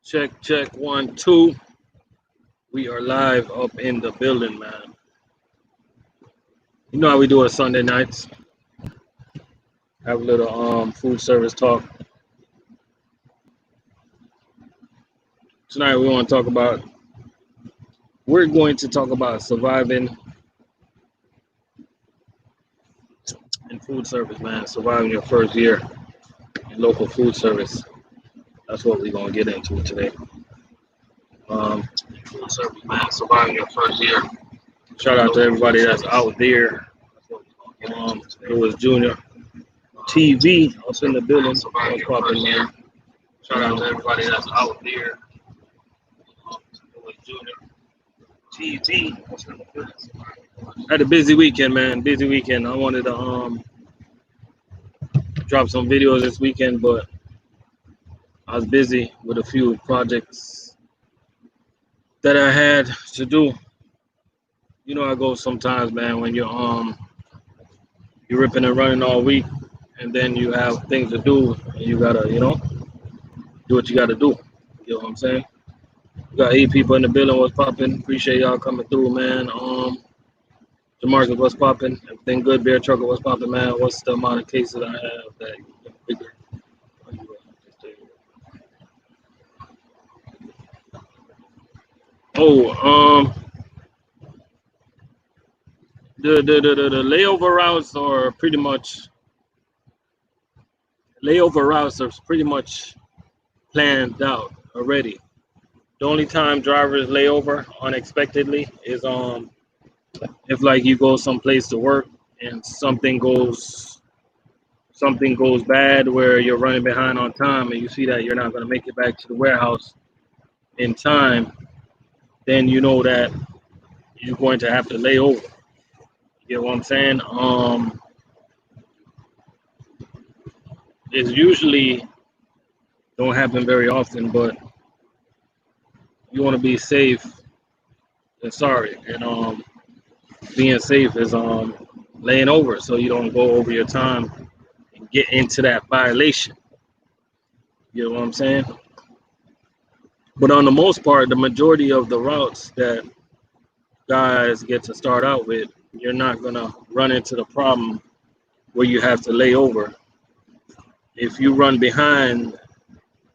Check, 1, 2. We are live up in the building, man. You know how we do it Sunday nights. Have a little food service talk. Tonight we're going to talk about surviving in food service, man. Surviving your first year in local food service. That's what we're going to get into today. Food service, man. Surviving your first year. Shout out to everybody that's out there. It was Junior TV up in the building. What's popping, man? Shout out to everybody that's out there. It was Junior TV up in the building. Had a busy weekend, man. Busy weekend. I wanted to drop some videos this weekend, but I was busy with a few projects that I had to do. You know how it goes sometimes, man, when you're ripping and running all week, and then you have things to do, and you gotta, do what you gotta do. You know what I'm saying? We got 8 people in the building. What's popping? Appreciate y'all coming through, man. Jamarcus, what's popping? Everything good? Bear Trucker, what's popping, man? What's the amount of cases I have that bigger? The layover routes are pretty much planned out already. The only time drivers lay over unexpectedly is if like you go someplace to work and something goes bad where you're running behind on time and you see that you're not going to make it back to the warehouse in time, then you know that you're going to have to lay over. You get what I'm saying? It's usually don't happen very often, but you want to be safe than sorry. And being safe is laying over so you don't go over your time and get into that violation. You know what I'm saying? But on the most part, the majority of the routes that guys get to start out with, you're not gonna run into the problem where you have to lay over. If you run behind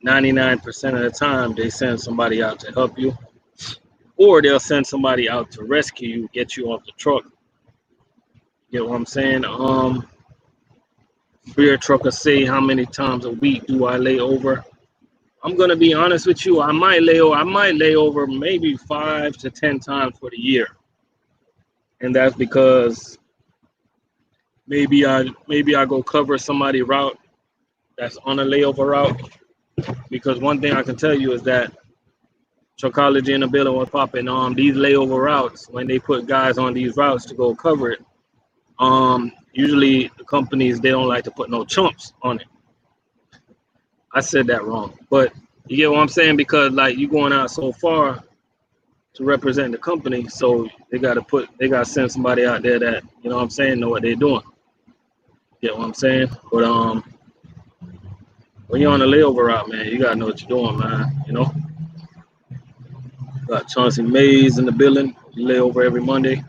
99% of the time, they send somebody out to help you, or they'll send somebody out to rescue you, get you off the truck. You know what I'm saying? Beer truckers say, how many times a week do I lay over? I'm gonna be honest with you. I might lay over maybe 5 to 10 times for the year, and that's because maybe I go cover somebody's route that's on a layover route. Because one thing I can tell you is that Truckology in the building was popping on these layover routes. When they put guys on these routes to go cover it, usually the companies, they don't like to put no chumps on it. I said that wrong, but you get what I'm saying? Because like you going out so far to represent the company, so they gotta send somebody out there that, you know what I'm saying, know what they're doing. You get what I'm saying? But when you're on a layover route, man, you gotta know what you're doing, man. You know. Got Chauncey Mays in the building. You lay over every Monday.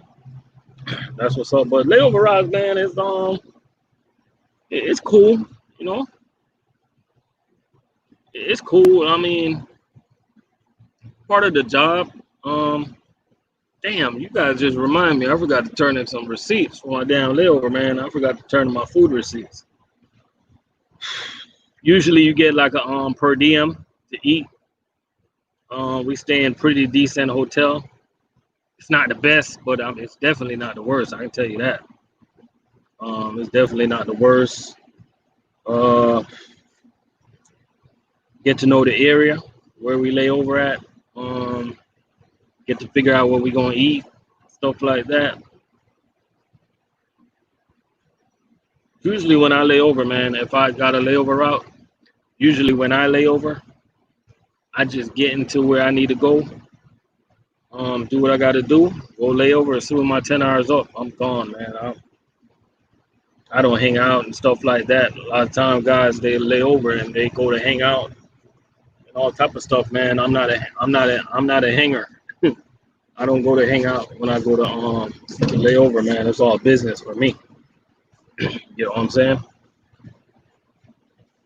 That's what's up. But layover routes, man, is it's cool. You know. It's cool. I mean, part of the job. Damn, you guys just remind me. I forgot to turn in some receipts for my damn layover, man. I forgot to turn in my food receipts. Usually, you get like a per diem to eat. We stay in pretty decent hotel. It's not the best, but it's definitely not the worst. I can tell you that. It's definitely not the worst. Get to know the area where we lay over at. Get to figure out what we're gonna eat, stuff like that. Usually when I lay over, man, if I got a layover route, usually when I lay over, I just get into where I need to go, do what I got to do, go lay over. As soon as my 10 hours up, I'm gone, man. I don't hang out and stuff like that. A lot of times, guys, they lay over and they go to hang out and all type of stuff, man. I'm not a hanger. I don't go to hang out when I go to lay over, man. It's all business for me. You know what I'm saying?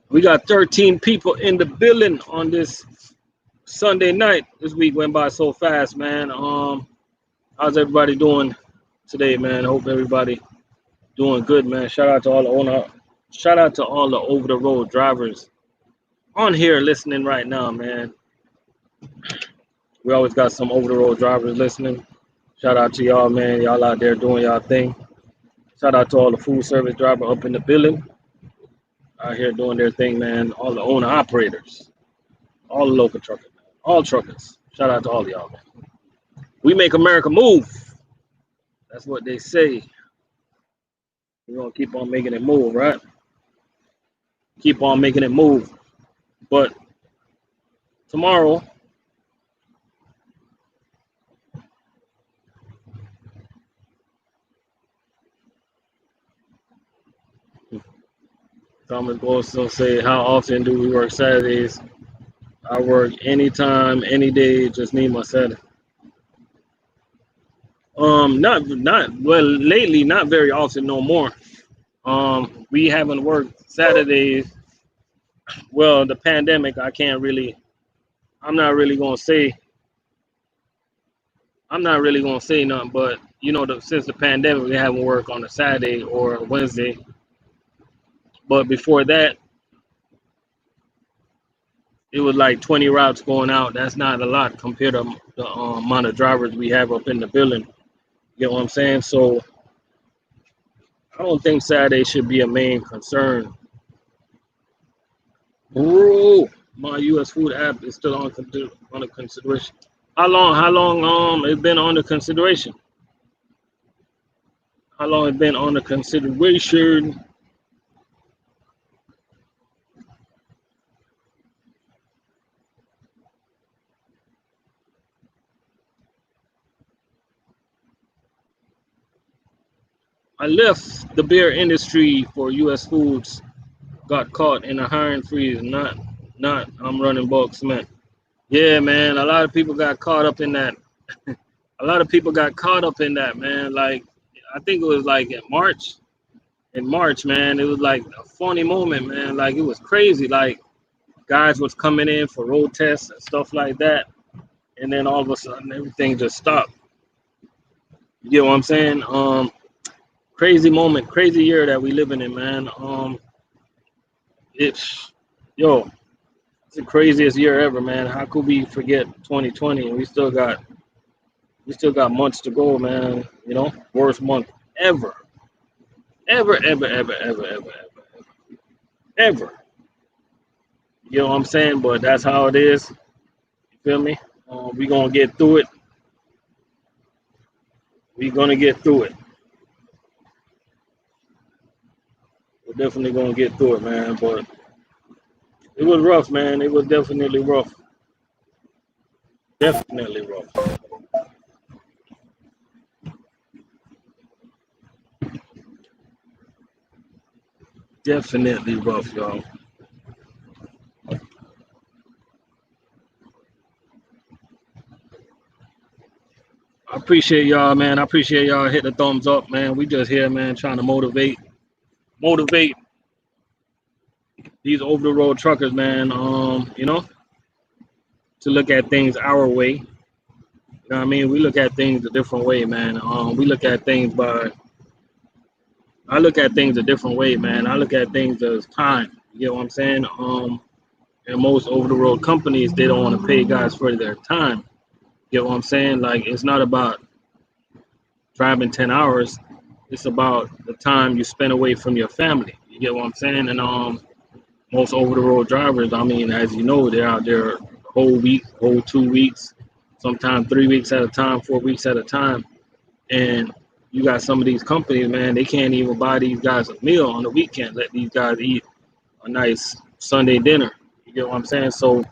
We got 13 people in the building on this Sunday night. This week went by so fast, man. How's everybody doing today, man? Hope everybody doing good, man. Shout out to all the over the road drivers on here listening right now, man. We always got some over the road drivers listening. Shout out to y'all, man. Y'all out there doing y'all thing. Shout out to all the food service driver up in the building, out here doing their thing, man. All the owner operators, all the local truckers, man. All truckers. Shout out to all of y'all, man. We make America move. That's what they say. We're gonna keep on making it move, right? Keep on making it move. But tomorrow, Thomas Bolson say, how often do we work Saturdays? I work anytime, any day, just need my Saturday. Not well lately, not very often no more. We haven't worked Saturdays. Well, the pandemic, I'm not really gonna say nothing, but you know, since the pandemic, we haven't worked on a Saturday or a Wednesday. But before that, it was like 20 routes going out. That's not a lot compared to the amount of drivers we have up in the building. You know what I'm saying? So I don't think Saturday should be a main concern. Bro, my U.S. food app is still on the consideration. How long it's been on the consideration? How long it's been on the consideration? I left the beer industry for U.S. Foods. Got caught in a hiring freeze. Not. I'm running bulk cement. Yeah, man. A lot of people got caught up in that. A lot of people got caught up in that, man. Like, I think it was like in March. In March, man, it was like a funny moment, man. Like, it was crazy. Like, guys was coming in for road tests and stuff like that, and then all of a sudden everything just stopped. You know what I'm saying? Crazy moment, crazy year that we living in, man. It's the craziest year ever, man. How could we forget 2020 and we still got months to go, man. You know, worst month ever. Ever. You know what I'm saying? But that's how it is. You feel me? We gonna get through it. We gonna get through it. We're definitely gonna get through it, man. But it was rough, man. It was definitely rough. Definitely rough. Definitely rough, y'all. I appreciate y'all, man. I appreciate y'all hit the thumbs up, man. We just here, man, trying to motivate these over the road truckers, man. You know, to look at things our way. You know what I mean? We look at things a different way, man. We look at things I look at things a different way, man. I look at things as time. You know what I'm saying? And most over the road companies, they don't want to pay guys for their time. You know what I'm saying? Like, it's not about driving 10 hours. It's about the time you spend away from your family. You get what I'm saying? And most over the road drivers, I mean, as you know, they're out there whole week, whole 2 weeks, sometimes 3 weeks at a time, 4 weeks at a time. And you got some of these companies, man, they can't even buy these guys a meal on the weekend, let these guys eat a nice Sunday dinner. You get what I'm saying? So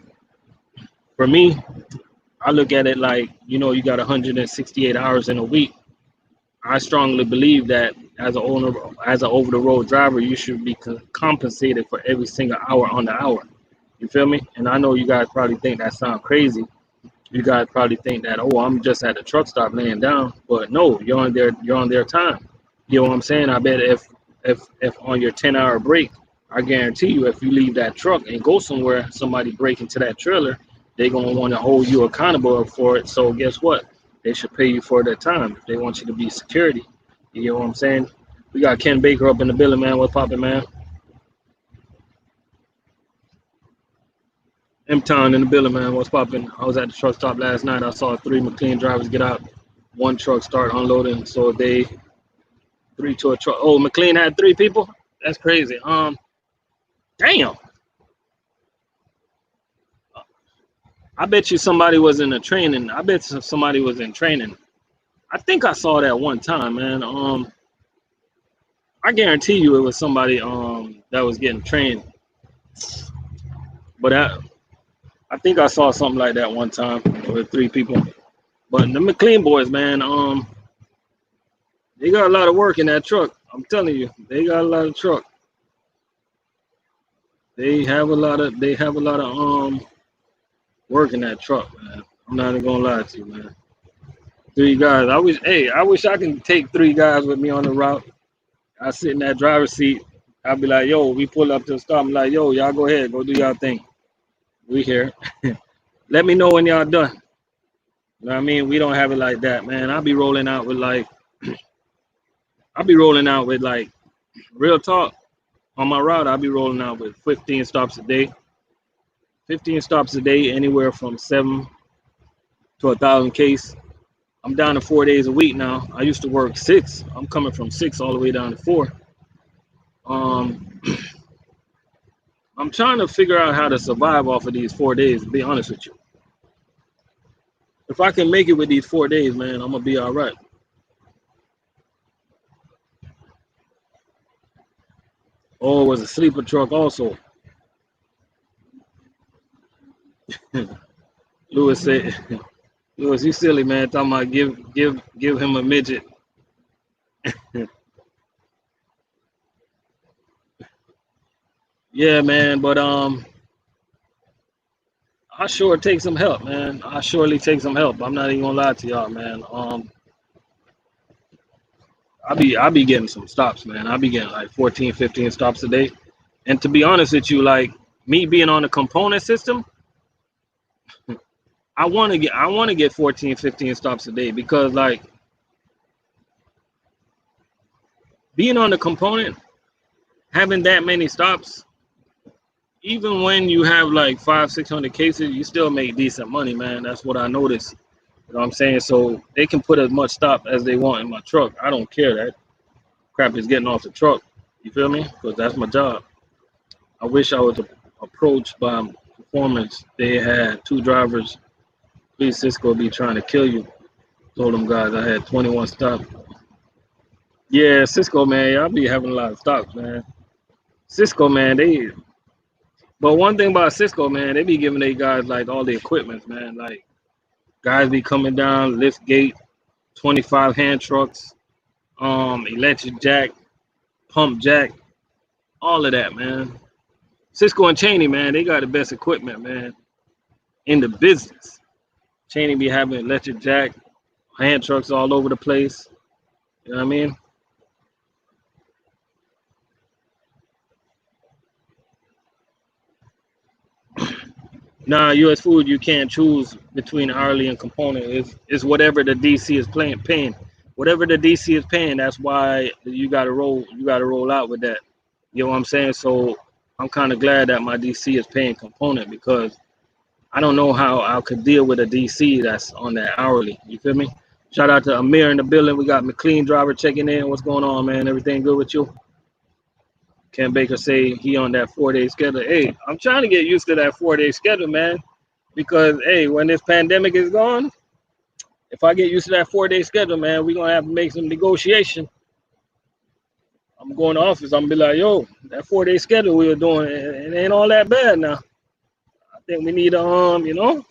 for me, I look at it like, you know, you got 168 hours in a week. I strongly believe that as an over the road driver, you should be compensated for every single hour on the hour. You You feel me? And I know you guys probably think that sounds crazy. You guys probably think that, oh, I'm just at the truck stop laying down, but no, you're on their time. You know what I'm saying? I bet if on your 10-hour break, I guarantee you, if you leave that truck and go somewhere, somebody break into that trailer, they're gonna want to hold you accountable for it. So guess what? They should pay you for their time if they want you to be security. You know what I'm saying? We got Ken Baker up in the building, man. What's poppin', man? M-Town in the building, man. What's poppin'? I was at the truck stop last night. I saw 3 McLean drivers get out. One truck start unloading. So they 3 to a truck. Oh, McLean had 3 people? That's crazy. Damn. I bet you somebody was in the training. I bet somebody was in training. I think I saw that one time, man. I guarantee you it was somebody that was getting trained. But I think I saw something like that one time with 3 people. But the McLean boys, man, they got a lot of work in that truck. I'm telling you, they got a lot of truck. They have a lot of work in that truck, man. I'm not even gonna lie to you, man. 3 guys. I wish I can take 3 guys with me on the route. I sit in that driver's seat. I'll be like, yo, we pull up to the stop. I'm like, yo, y'all go ahead, go do y'all thing. We here. Let me know when y'all done. You know what I mean? We don't have it like that, man. I'll be rolling out with real talk. On my route, I'll be rolling out with 15 stops a day. 15 stops a day, anywhere from 7 to 1,000 case. I'm down to 4 days a week now. I used to work 6. I'm coming from 6 all the way down to 4. Um, I'm trying to figure out how to survive off of these 4 days, to be honest with you. If I can make it with these 4 days, man, I'm gonna be all right. Oh, it was a sleeper truck also. Lewis said, Lewis, you silly, man, talking about give him a midget. Yeah, man, but I sure take some help, man. I surely take some help. I'm not even gonna lie to y'all, man. I be getting some stops, man. I be getting like 14, 15 stops a day. And to be honest with you, like me being on the component system, I want to get 14, 15 stops a day because like being on the component, having that many stops, even when you have like 500, 600 cases, you still make decent money, man. That's what I noticed. You know what I'm saying? So they can put as much stop as they want in my truck. I don't care. That crap is getting off the truck. You feel me? Because that's my job. I wish I was approached by performance. They had 2 drivers. Please, Cisco be trying to kill you. Told them guys I had 21 stops. Yeah, Cisco, man, y'all be having a lot of stops, man. Cisco, man, but one thing about Cisco, man, they be giving they guys like all the equipment, man. Like guys be coming down, lift gate, 25 hand trucks, electric jack, pump jack, all of that, man. Cisco and Cheney, man, they got the best equipment, man, in the business. Cheney be having electric jack, hand trucks all over the place. You know what I mean? Nah, U.S. Food, you can't choose between hourly and component. It's whatever the DC is paying. Whatever the DC is paying, that's why you gotta roll. You gotta roll out with that. You know what I'm saying? So I'm kind of glad that my DC is paying component because I don't know how I could deal with a DC that's on that hourly. You feel me? Shout out to Amir in the building. We got McLean driver checking in. What's going on, man? Everything good with you? Ken Baker say he on that 4-day schedule. Hey, I'm trying to get used to that 4-day schedule, man. Because hey, when this pandemic is gone, if I get used to that 4-day schedule, man, we're gonna have to make some negotiation. I'm going to office. I'm gonna be like, yo, that 4-day schedule we were doing, it ain't all that bad now. I think we need you know.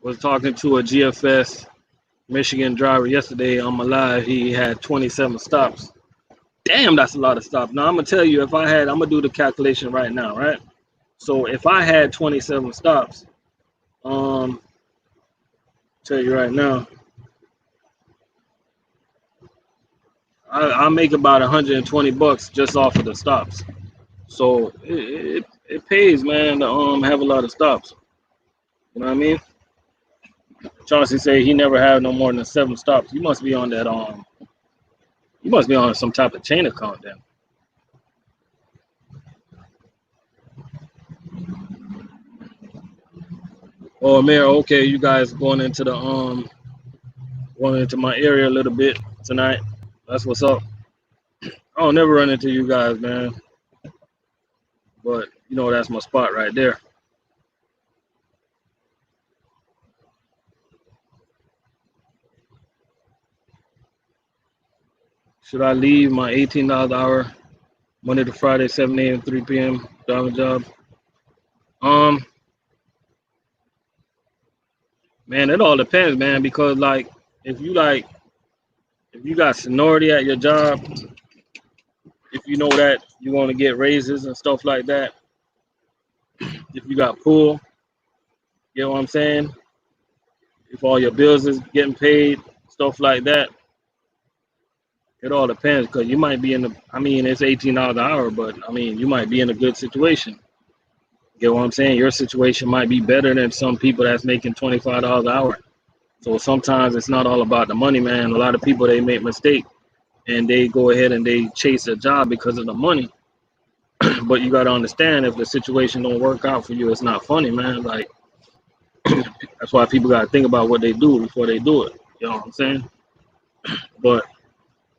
Was talking to a GFS Michigan driver yesterday on my live. He had 27 stops. Damn, that's a lot of stops. Now I'm gonna tell you, I'm gonna do the calculation right now, right? So if I had 27 stops, tell you right now, I make about $120 just off of the stops. So it pays, man, to have a lot of stops. You know what I mean? Chauncey say he never had no more than 7 stops. You must be on that you must be on some type of chain account then. Oh, Mayor, okay, you guys going into my area a little bit tonight. That's what's up. I don't never run into you guys, man. But you know that's my spot right there. Should I leave my $18 an hour Monday to Friday, 7 a.m. 3 p.m. driving job? Man, it all depends, man, because if you got seniority at your job, if you know that you want to get raises and stuff like that, if you got pool, you know what I'm saying? If all your bills is getting paid, stuff like that, it all depends because you might be it's $18 an hour, but you might be in a good situation. You know what I'm saying? Your situation might be better than some people that's making $25 an hour. So sometimes it's not all about the money, man. A lot of people, they make mistakes and they go ahead and they chase a job because of the money. But you got to understand, if the situation don't work out for you, it's not funny, man. Like, that's why people got to think about what they do before they do it. You know what I'm saying? But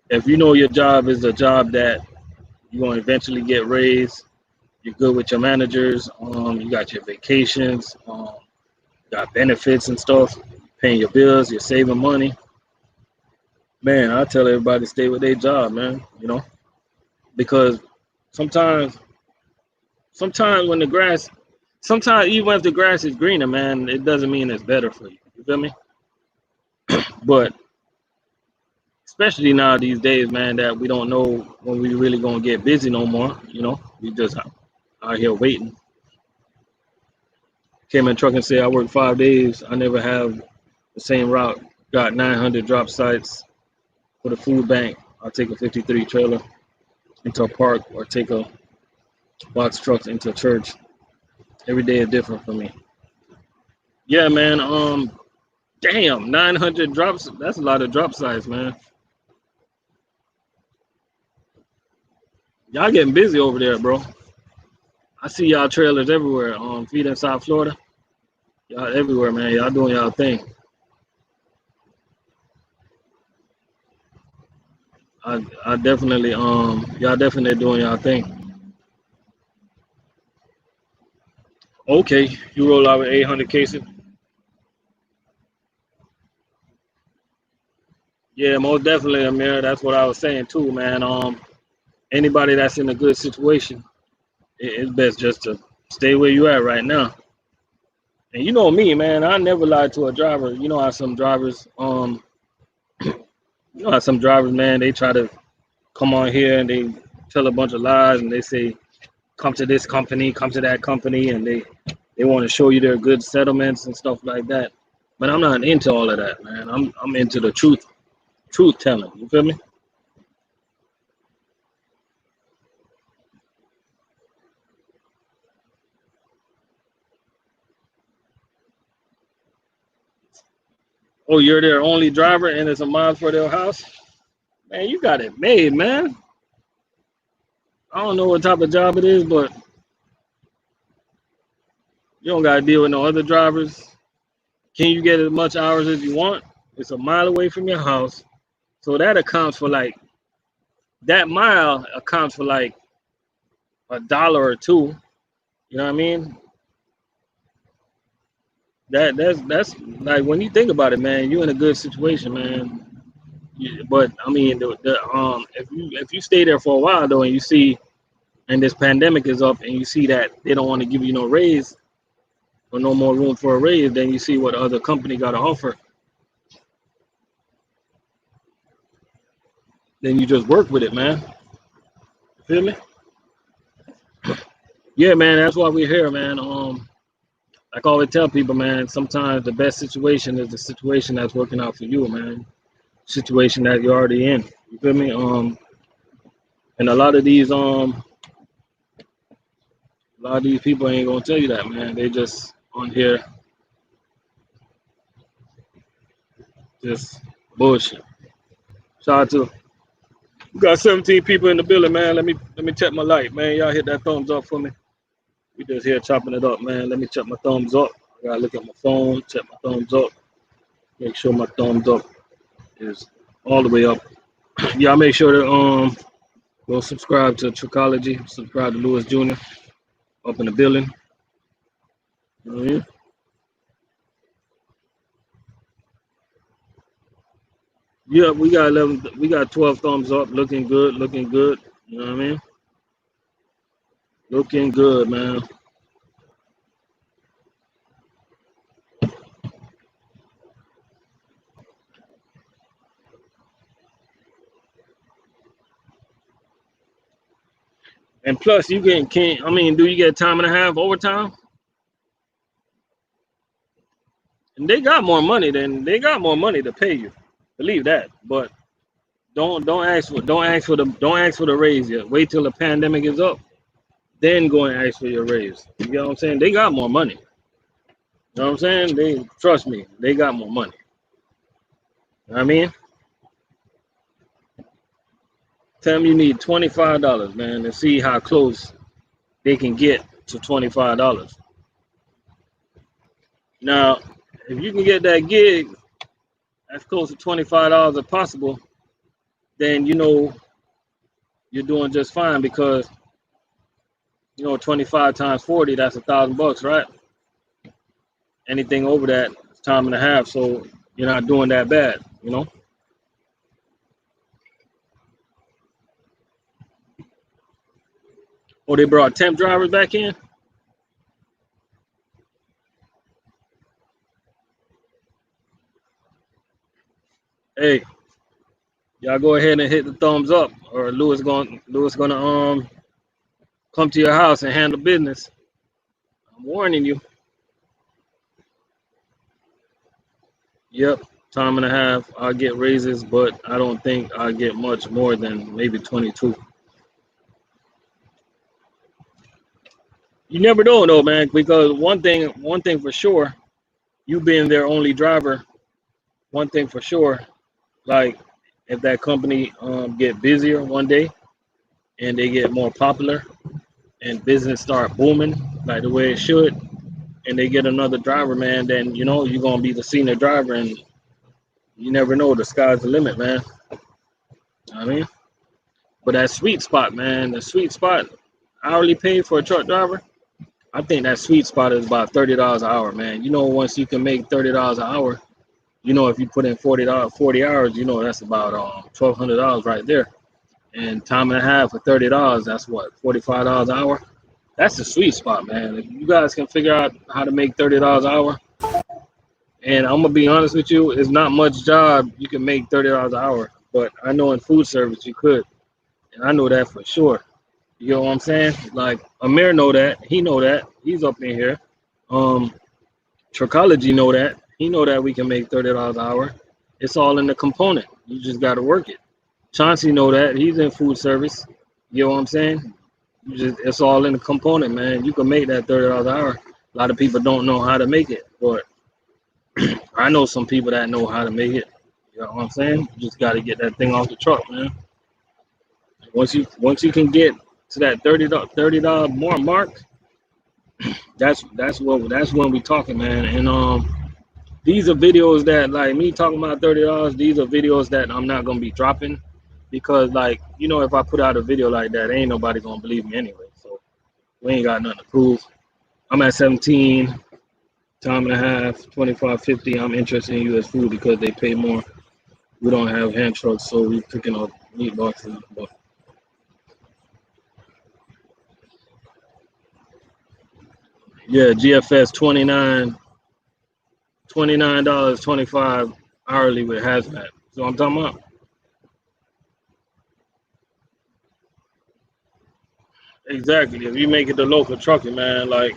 if you know your job is a job that you're going to eventually get raised, you're good with your managers, you got your vacations, got benefits and stuff, paying your bills, you're saving money. Man, I tell everybody to stay with their job, man, because sometimes when sometimes even if the grass is greener, man, it doesn't mean it's better for you. You feel me? But especially now these days, man, that we don't know when we really gonna get busy no more. We just out here waiting. Came in truck and said I work 5 days. I never have the same route. Got 900 drop sites for the food bank. I'll take a 53 trailer into a park or take a box trucks into a church. Every day is different for me. Yeah, man. Damn, 900 drops. That's a lot of drop sites, man. Y'all getting busy over there, bro. I see y'all trailers everywhere. Feed in South Florida. Y'all everywhere, man. Y'all doing y'all thing. I definitely y'all definitely doing y'all thing. Okay, you roll out with 800 cases. Yeah, most definitely, Amir. That's what I was saying too, man. Anybody that's in a good situation, it's best just to stay where you at right now. And you know me, man. I never lied to a driver. You know how some drivers, man, they try to come on here and they tell a bunch of lies and they say, come to this company, come to that company, and they want to show you their good settlements and stuff like that. But I'm not into all of that, man. I'm into the truth telling. You feel me? Oh, you're their only driver and it's a mile for their house? Man, you got it made, man. I don't know what type of job it is, but you don't gotta deal with no other drivers. Can you get as much hours as you want? It's a mile away from your house. So that accounts for that mile accounts for $1 or $2. You know what I mean? That's like, when you think about it, man, you're in a good situation, man. But if you stay there for a while though, and you see, and this pandemic is up, and you see that they don't want to give you no raise, or no more room for a raise, then you see what other company got to offer. Then you just work with it, man. Feel me? Yeah, man. That's why we're here, man. Like I always tell people, man. Sometimes the best situation is the situation that's working out for you, man. Situation that you're already in. You feel me? And a lot of these people ain't gonna tell you that, man. They just on here just bullshit. Shout out to we got 17 people in the building, man. Let me check my light, man. Y'all hit that thumbs up for me. We just here chopping it up, man. Let me check my thumbs up. I gotta look at my phone, check my thumbs up, make sure my thumbs up is all the way up. Y'all make sure to go subscribe to Trichology, subscribe to Lewis Jr. up in the building. Mhm. Yeah, we got 11, we got 12 thumbs up, looking good, looking good. You know what I mean? Looking good, man. And plus, you can't. I mean, do you get time and a half overtime? And they got more money to pay you. Believe that. But don't ask for the raise yet. Wait till the pandemic is up, then go and ask for your raise. You know what I'm saying? They got more money. You know what I'm saying? They trust me. They got more money. You know what I mean, tell them you need $25, man, and see how close they can get to $25. Now, if you can get that gig as close to $25 as possible, then you know you're doing just fine because 25 times 40, that's $1,000, right? Anything over that is time and a half, so you're not doing that bad. Oh, they brought temp drivers back in. Hey, y'all go ahead and hit the thumbs up, or Lewis gonna come to your house and handle business. I'm warning you. Yep, time and a half. I'll get raises, but I don't think I'll get much more than maybe 22. You never know though, man, because one thing for sure, you being their only driver, one thing for sure, like if that company get busier one day and they get more popular and business start booming like the way it should, and they get another driver, man, then you're gonna be the senior driver, and you never know, the sky's the limit, man. You know what I mean? But that sweet spot, man, the sweet spot, hourly pay for a truck driver, I think that sweet spot is about $30 an hour, man. Once you can make $30 an hour, if you put in 40 hours, that's about $1,200 right there. And time and a half for $30, that's what, $45 an hour. That's the sweet spot, man. If you guys can figure out how to make $30 an hour, and I'm gonna be honest with you, it's not much job you can make $30 an hour. But I know in food service you could, and I know that for sure. You know what I'm saying? Like Amir know that. He know that. He's up in here. Um, Trichology know that. He know that we can make $30 an hour. It's all in the component. You just got to work it. Chauncey know that. He's in food service. You know what I'm saying? It's all in the component, man. You can make that $30 an hour. A lot of people don't know how to make it, but I know some people that know how to make it. You know what I'm saying? You just got to get that thing off the truck, man. Once you can get to that $30 more mark, that's when we talking, man. And these are videos that, like me talking about $30, these are videos that I'm not gonna be dropping because, like, if I put out a video like that, ain't nobody gonna believe me anyway. So we ain't got nothing to prove. I'm at 17, time and a half, 25.50. I'm interested in US food because they pay more. We don't have hand trucks, so we picking up meat boxes. But Yeah, GFS $29.25 hourly with hazmat. So I'm talking about. Exactly. If you make it the local trucking, man, like,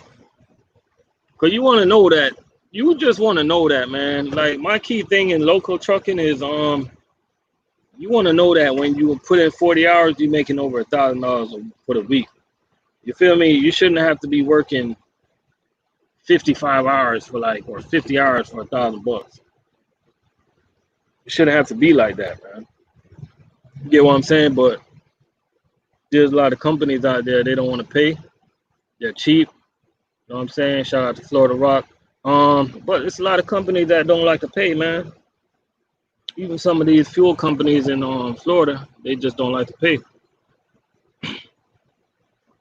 cause you want to know that. You just want to know that, man. Like my key thing in local trucking is you want to know that when you put in 40 hours, you're making over $1,000 for the week. You feel me? You shouldn't have to be working 55 hours for like, or 50 hours for $1,000. It shouldn't have to be like that, man. You get what I'm saying? But there's a lot of companies out there, they don't want to pay. They're cheap. You know what I'm saying? Shout out to Florida Rock. But it's a lot of companies that don't like to pay, man. Even some of these fuel companies in Florida, they just don't like to pay.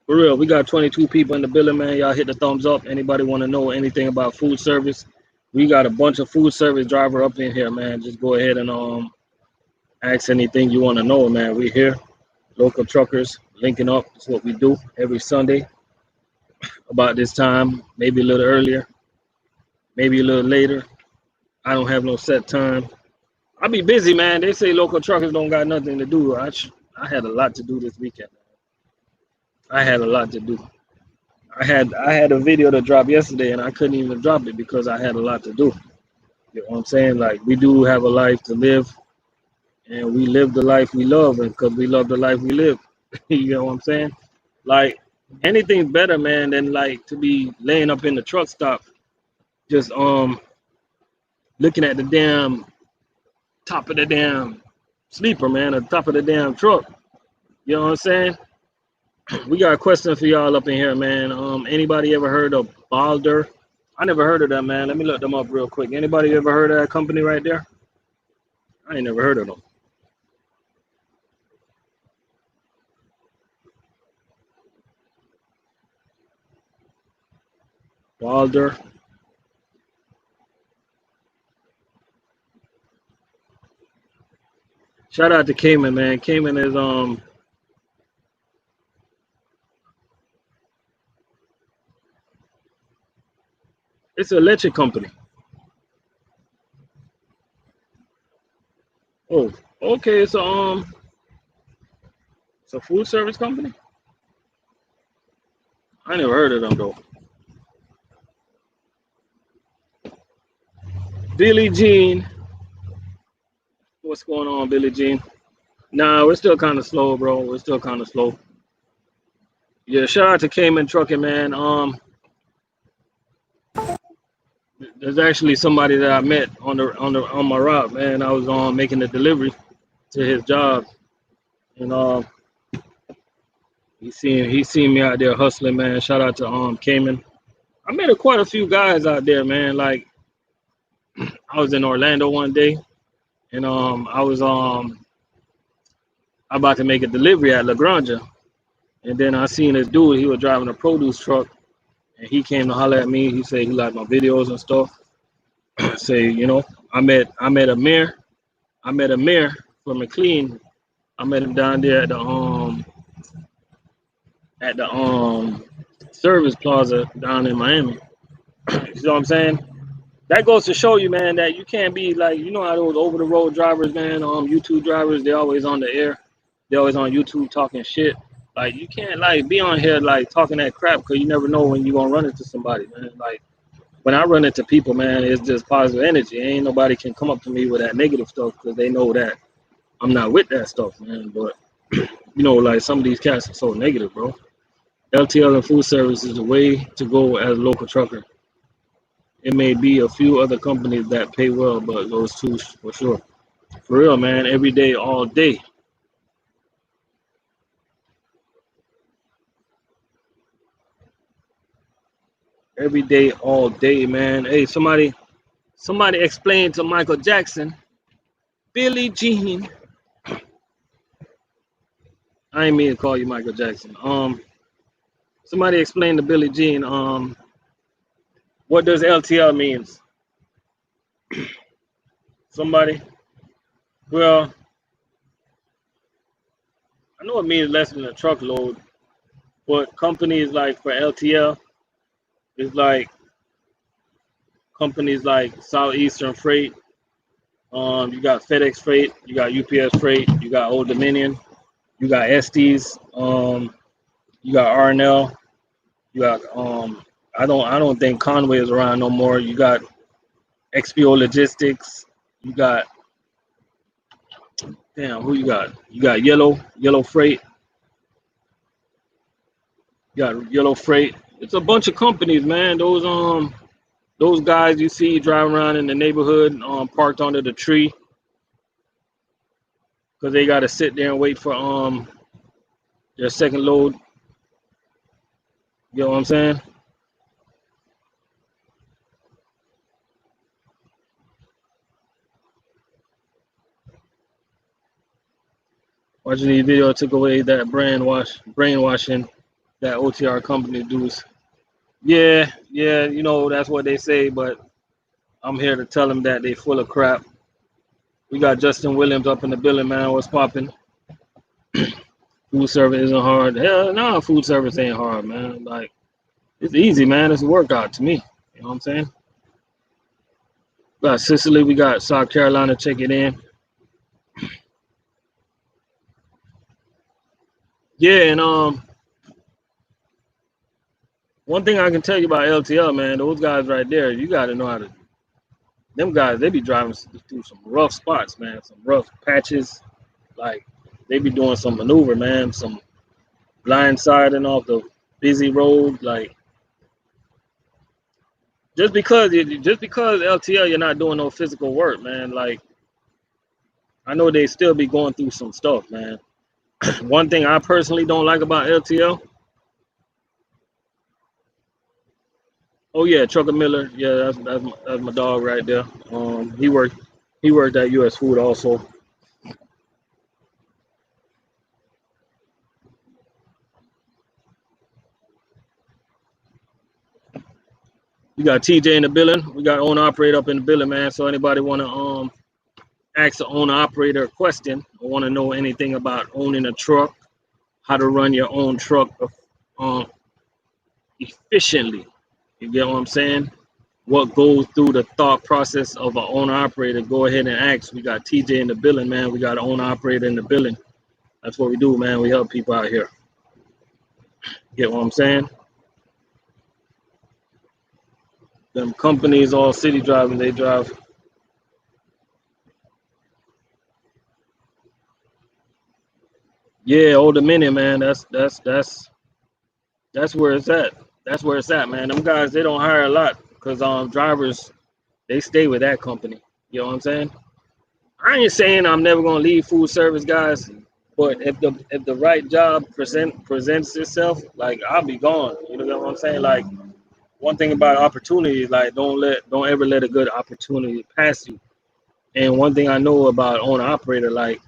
For real, we got 22 people in the building, man. Y'all hit the thumbs up. Anybody want to know anything about food service? We got a bunch of food service driver up in here, man. Just go ahead and ask anything you want to know, man. We here, local truckers linking up. It's what we do every Sunday about this time, maybe a little earlier, maybe a little later. I don't have no set time. I be busy, man. They say local truckers don't got nothing to do. I had a lot to do this weekend. I had a lot to do. I had a video to drop yesterday and I couldn't even drop it because I had a lot to do. You know what I'm saying? Like we do have a life to live and we live the life we love and because we love the life we live. You know what I'm saying? Like anything's better, man, than like to be laying up in the truck stop just looking at the damn top of the damn sleeper, man, the top of the damn truck. You know what I'm saying? We got a question for y'all up in here, man. Anybody ever heard of Balder? I never heard of that, man. Let me look them up real quick. Anybody ever heard of that company right there? I ain't never heard of them. Balder. Shout out to Cayman, man. Cayman is it's an electric company. Oh, okay. It's a food service company. I never heard of them though. Billie Jean. What's going on, Billie Jean? Nah, we're still kind of slow, bro. We're still kind of slow. Yeah, shout out to Cayman Trucking, man. There's actually somebody that I met on my route, man. I was making a delivery to his job, and he seen me out there hustling, man. Shout out to Cayman. I met quite a few guys out there, man. Like I was in Orlando one day, and I was about to make a delivery at La Granja, and then I seen this dude. He was driving a produce truck, and he came to holler at me. He said he liked my videos and stuff. Say, I met Amir. I met Amir from McLean. I met him down there at the service plaza down in Miami. You know what I'm saying? That goes to show you, man, that you can't be like, you know how those over the road drivers, man, YouTube drivers, they always on the air. They always on YouTube talking shit. Like you can't like be on here like talking that crap because you never know when you're gonna run into somebody, man. Like when I run into people, man, it's just positive energy. Ain't nobody can come up to me with that negative stuff because they know that I'm not with that stuff, man. But like some of these cats are so negative, bro. LTL and food service is the way to go as a local trucker. It may be a few other companies that pay well, but those two for sure. For real, man. Every day, all day. Every day, all day, man. Hey, somebody explain to Michael Jackson, Billie Jean. I ain't mean to call you Michael Jackson. Somebody explain to Billie Jean. What does LTL means? Somebody. Well, I know it means less than a truckload, but companies like for LTL, It's like companies like Southeastern Freight. You got FedEx Freight, you got UPS Freight, you got Old Dominion, you got Estes, you got R&L, you got I don't think Conway is around no more. You got XPO Logistics, you got who you got? You got Yellow Freight, you got Yellow Freight. It's a bunch of companies, man. Those guys you see driving around in the neighborhood, parked under the tree, because they got to sit there and wait for their second load. You know what I'm saying? Watching these videos took away that brainwashing that OTR company does. Yeah, you know, that's what they say, but I'm here to tell them that they full of crap. We got Justin Williams up in the building, man. What's popping? Food service isn't hard. Hell no, food service ain't hard, man. Like, it's easy, man. It's a workout to me. You know what I'm saying? We got Sicily, we got South Carolina checking in. Yeah, and one thing I can tell you about LTL, man, those guys right there, you got to know how to. Them guys, they be driving through some rough spots, man. Some rough patches. Like, they be doing some maneuver, man. Some blindsiding off the busy road. Like, just because LTL, you're not doing no physical work, man. Like, I know they still be going through some stuff, man. One thing I personally don't like about LTL. Oh yeah, Trucker Miller. Yeah, that's my dog right there. He worked at US Food also. We got TJ in the building. We got owner operator up in the building, man. So anybody want to ask the owner operator a question or want to know anything about owning a truck, how to run your own truck um, efficiently. You get what I'm saying? What goes through the thought process of an owner operator? Go ahead and ask. We got TJ in the building, man. We got an owner operator in the building. That's what we do, man. We help people out here. Get what I'm saying? Them companies, all city driving, they drive. Yeah, Old Dominion, man. That's where it's at. That's where it's at, man. Them guys, they don't hire a lot because drivers, they stay with that company. You know what I'm saying? I ain't saying I'm never gonna leave food service, guys, but if the right job presents itself, like, I'll be gone. You know what I'm saying? Like, one thing about opportunity is, like, don't ever let a good opportunity pass you. And one thing I know about owner operator, like,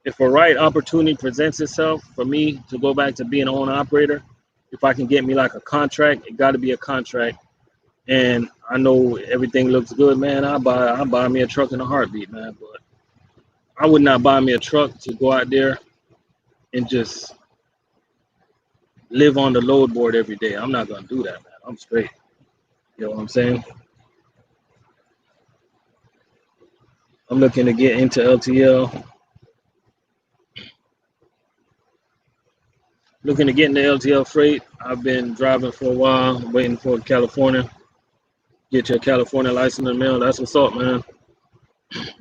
if a right opportunity presents itself for me to go back to being an owner operator, if I can get me like a contract, it got to be a contract. And I know everything looks good, man. I buy me a truck in a heartbeat, man. But I would not buy me a truck to go out there and just live on the load board every day. I'm not gonna do that, man. I'm straight. You know what I'm saying? I'm looking to get into LTL. Looking to get into LTL freight. I've been driving for a while, waiting for California. Get your California license in the mail. That's what's up, man.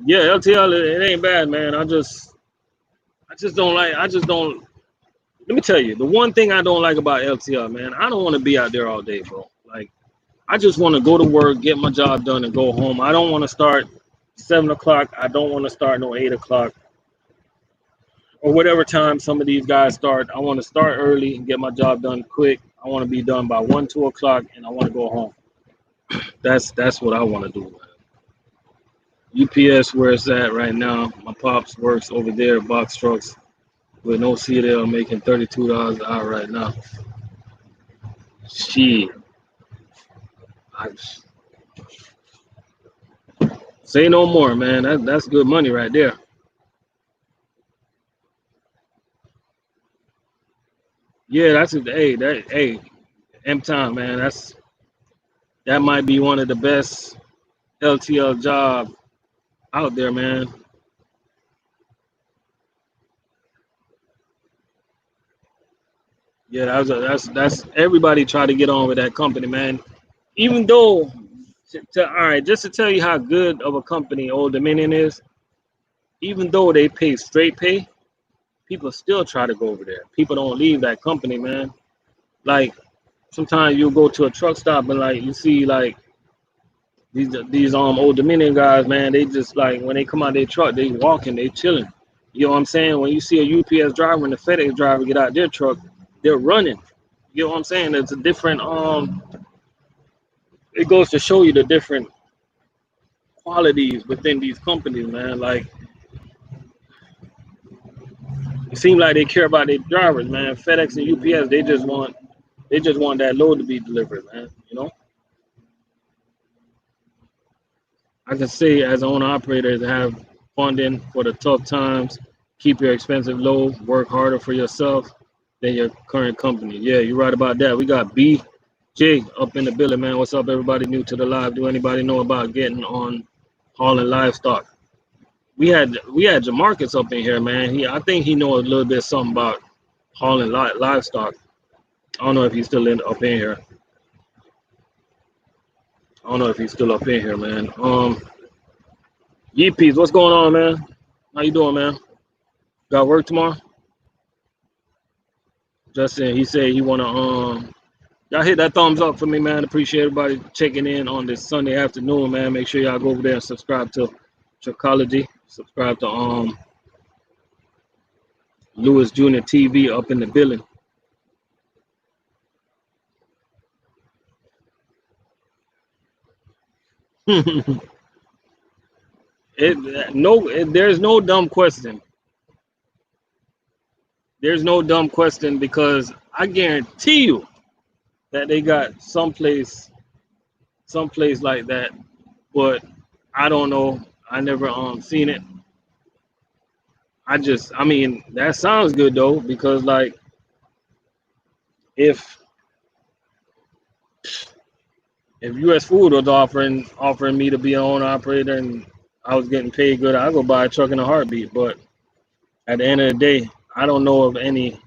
Yeah, LTL, it ain't bad, man. I just don't like. I just don't. Let me tell you, the one thing I don't like about LTL, man, I don't want to be out there all day, bro. Like, I just want to go to work, get my job done, and go home. I don't want to start 7 o'clock. I don't want to start no 8 o'clock or whatever time some of these guys start. I want to start early and get my job done quick. I want to be done by 1, 2 o'clock, and I want to go home. That's what I want to do, man. UPS, where it's at right now. My pops works over there, box trucks with no CDL, making $32 an hour right now. Shit. Say no more, man. That's good money right there. Yeah, that's a, hey, M-Time, man. That might be one of the best LTL job out there, man. Yeah, that's everybody try to get on with that company, man. Even though, all right, just to tell you how good of a company Old Dominion is, even though they pay straight pay, people still try to go over there. People don't leave that company, man. Like sometimes you'll go to a truck stop and like you see like these Old Dominion guys, man. They just like when they come out their truck, they walking, they chilling. You know what I'm saying? When you see a UPS driver and a FedEx driver get out their truck, they're running. You know what I'm saying? It's a different it goes to show you the different qualities within these companies, man. Like it seems like they care about their drivers, man. FedEx and UPS, they just want that load to be delivered, man. You know, I can say as an owner operator to have funding for the tough times, keep your expensive low, work harder for yourself than your current company. Yeah, you're right about that. We got BJ up in the building, man. What's up, everybody new to the live? Do anybody know about getting on hauling livestock? We had Jamarcus up in here, man. I think he know a little bit something about hauling livestock. I don't know if he's still up in here. I don't know if he's still up in here, man. Yeepies, what's going on, man? How you doing, man? Got work tomorrow? Justin, he said he wanna y'all hit that thumbs up for me, man. Appreciate everybody checking in on this Sunday afternoon, man. Make sure y'all go over there and subscribe to Trichology. Subscribe to Lewis Jr. TV up in the building. There's no dumb question. There's no dumb question because I guarantee you that they got someplace like that, but I don't know. I never seen it. I mean, that sounds good though because like if US Food was offering me to be an owner operator and I was getting paid good, I'd go buy a truck in a heartbeat. But at the end of the day, I don't know of any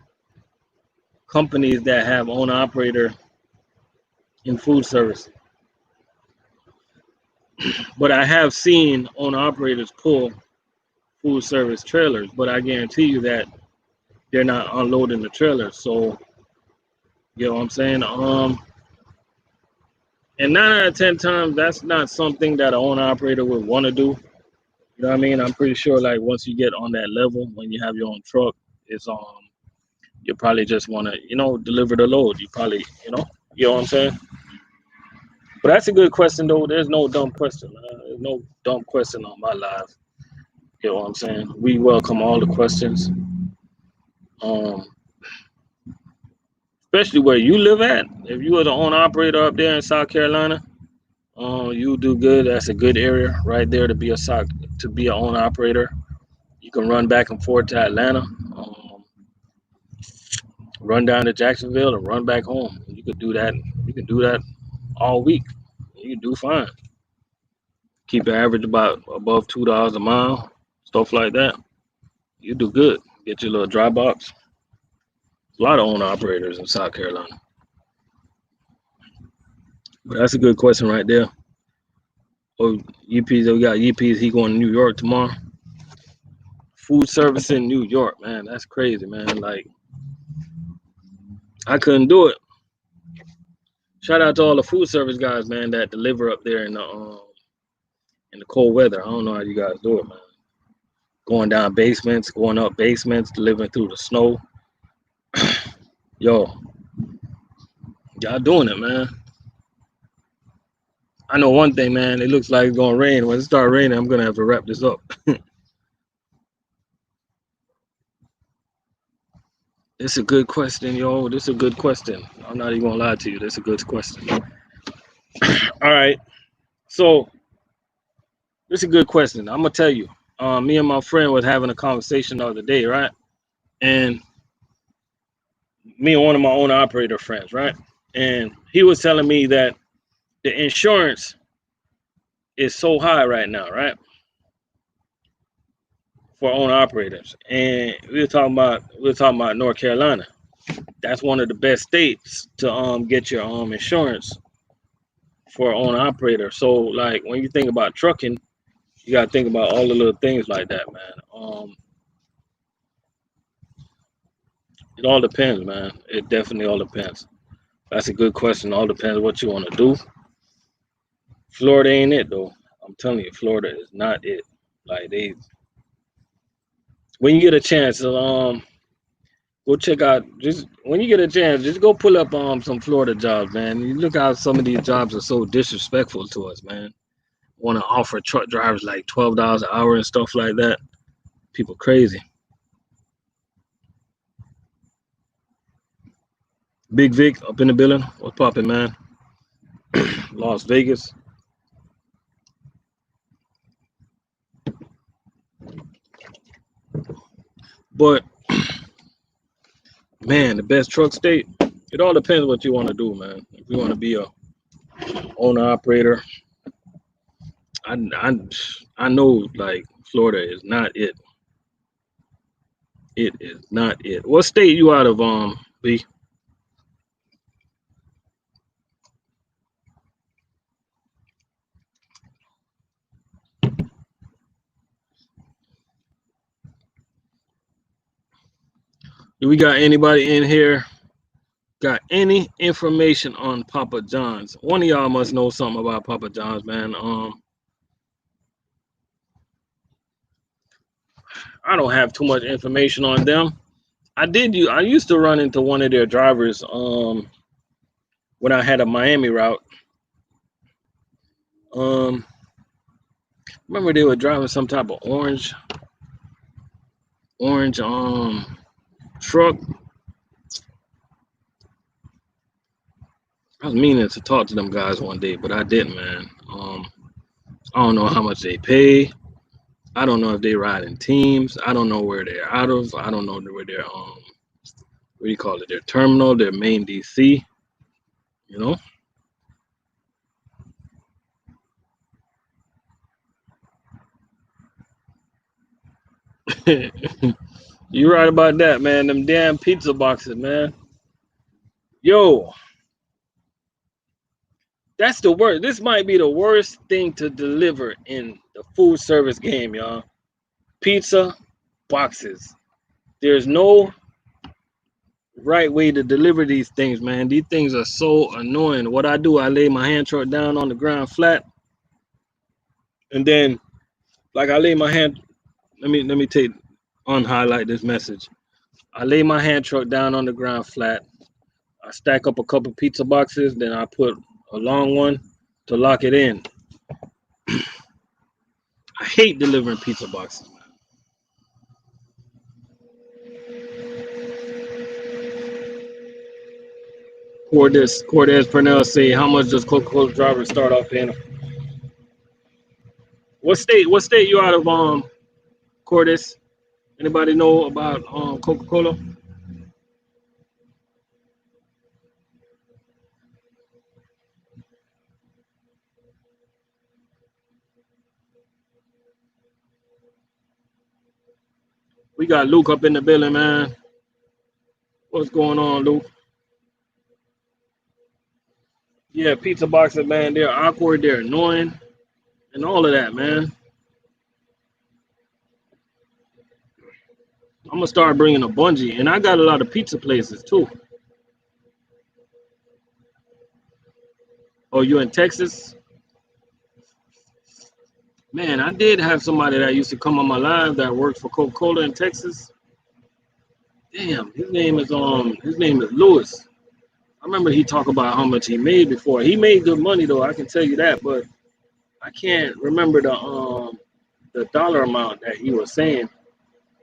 companies that have owner operator in food service. But I have seen owner operators pull food service trailers, but I guarantee you that they're not unloading the trailers. So, you know what I'm saying? And 9 out of 10 times, that's not something that an owner operator would want to do. You know what I mean? I'm pretty sure like once you get on that level, when you have your own truck, it's you probably just want to, deliver the load. You probably, you know what I'm saying? But that's a good question though. There's no dumb question. There's no dumb question on my live. You know what I'm saying? We welcome all the questions. Especially where you live at. If you were the owner operator up there in South Carolina, you do good. That's a good area right there to be an owner operator. You can run back and forth to Atlanta, run down to Jacksonville, and run back home. You could do that. You can do that all week. You can do fine. Keep the average about above $2 a mile, stuff like that. You do good. Get your little dry box. A lot of owner operators in South Carolina. But that's a good question right there. Oh, UPs, we got UPs. He going to New York tomorrow. Food service in New York, man. That's crazy, man. Like, I couldn't do it. Shout out to all the food service guys, man, that deliver up there in the cold weather. I don't know how you guys do it, man. Going down basements, going up basements, delivering through the snow. Yo, y'all doing it, man. I know one thing, man. It looks like it's gonna rain. When it starts raining, I'm gonna have to wrap this up. It's a good question, yo. This is a good question. I'm not even gonna lie to you. This is a good question. All right. So this is a good question. I'm gonna tell you. Me and my friend was having a conversation the other day, right? And me and one of my owner operator friends, right? And he was telling me that the insurance is so high right now, right? For owner operators. And we were talking about North Carolina. That's one of the best states to get your insurance for owner operator. So like when you think about trucking, you gotta think about all the little things like that, man. It all depends, man. It definitely all depends. That's a good question. All depends what you want to do. Florida ain't it though. I'm telling you, Florida is not it. Like they, when you get a chance, go check out. Just when you get a chance, just go pull up some Florida jobs, man. You look how some of these jobs are so disrespectful to us, man. Want to offer truck drivers like $12 an hour and stuff like that. People crazy. Big Vic up in the building. What's poppin', man? Las Vegas. But man, the best truck state. It all depends what you want to do, man. If you want to be a owner operator, I, I I know like Florida is not it. It is not it. What state you out of, B? Do we got anybody in here? Got any information on Papa John's? One of y'all must know something about Papa John's, man. I don't have too much information on them. I used to run into one of their drivers when I had a Miami route. Um Remember they were driving some type of orange truck. I was meaning to talk to them guys one day, but I didn't, man. I don't know how much they pay. I don't know if they ride in teams. I don't know where they're out of. I don't know where they're what do you call it? Their terminal, their main DC. You know. You right about that, man. Them damn pizza boxes, man. Yo, that's the worst. This might be the worst thing to deliver in the food service game, y'all. Pizza boxes. There's no right way to deliver these things, man. These things are so annoying. What I do, I lay my hand truck down on the ground flat, and then like I lay my hand. Let me take unhighlight this message. I lay my hand truck down on the ground flat. I stack up a couple pizza boxes, then I put a long one to lock it in. I hate delivering pizza boxes. Cordes Purnell say, how much does Coca-Cola drivers start off paying? What state you out of, Cordes? Anybody know about Coca-Cola? We got Luke up in the building, man. What's going on, Luke? Yeah, pizza boxes, man. They're awkward, they're annoying, and all of that, man. I'm gonna start bringing a bungee, and I got a lot of pizza places too. Oh, you in Texas? Man, I did have somebody that used to come on my live that worked for Coca-Cola in Texas. Damn, his name is Lewis. I remember he talked about how much he made before. He made good money though, I can tell you that, but I can't remember the dollar amount that he was saying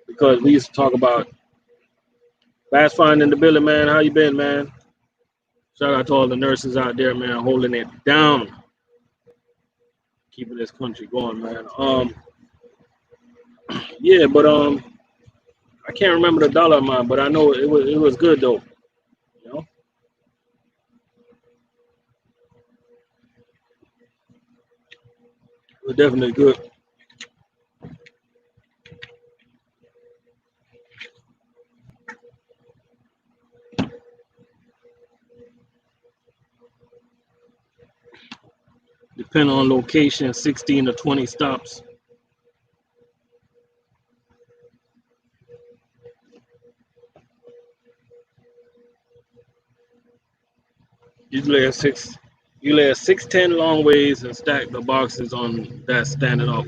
because we used to talk about fast find in the building, man. How you been, man? Shout out to all the nurses out there, man, holding it down, keeping this country going, man. Yeah, but I can't remember the dollar amount, but I know it was good though. You know, They're definitely good. Depending on location, 16 to 20 stops. You lay a 610 long ways and stack the boxes on that standing up.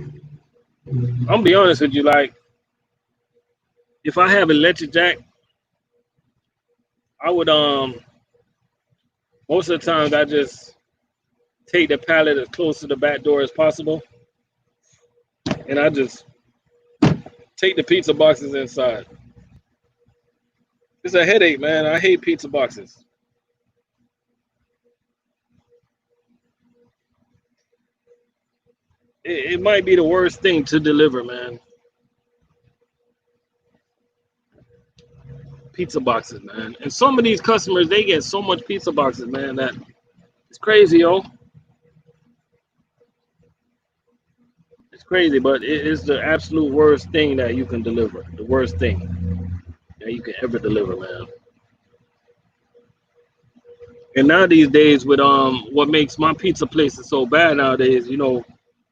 I'm gonna be honest with you, like if I have electric jack, I would most of the times I just take the pallet as close to the back door as possible, and I just take the pizza boxes inside. It's a headache, man. I hate pizza boxes. It might be the worst thing to deliver, man. Pizza boxes, man. And some of these customers, they get so much pizza boxes, man, that it's crazy, yo. It's crazy, but it is the absolute worst thing that you can deliver. The worst thing that you can ever deliver, man. And now these days, with what makes my pizza places so bad nowadays,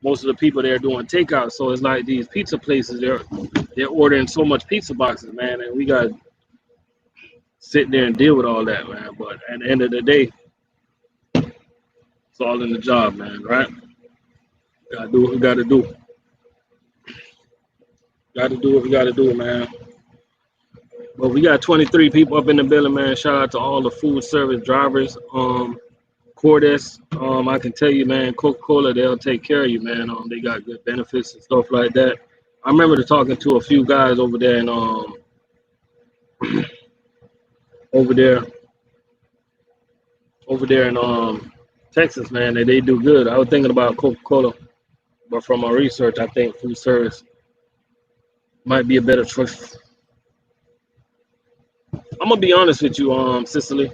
most of the people there are doing takeout. So it's like these pizza places, they're ordering so much pizza boxes, man, and we got to sit there and deal with all that, man. But at the end of the day, it's all in the job, man, right? Gotta do what we gotta do. Gotta do what we gotta do, man. But we got 23 people up in the building, man. Shout out to all the food service drivers. Cordes, I can tell you, man, Coca-Cola, they'll take care of you, man. They got good benefits and stuff like that. I remember talking to a few guys over there in over there in Texas, man. They do good. I was thinking about Coca-Cola, but from my research, I think food service might be a better choice. I'm gonna be honest with you, Cicely.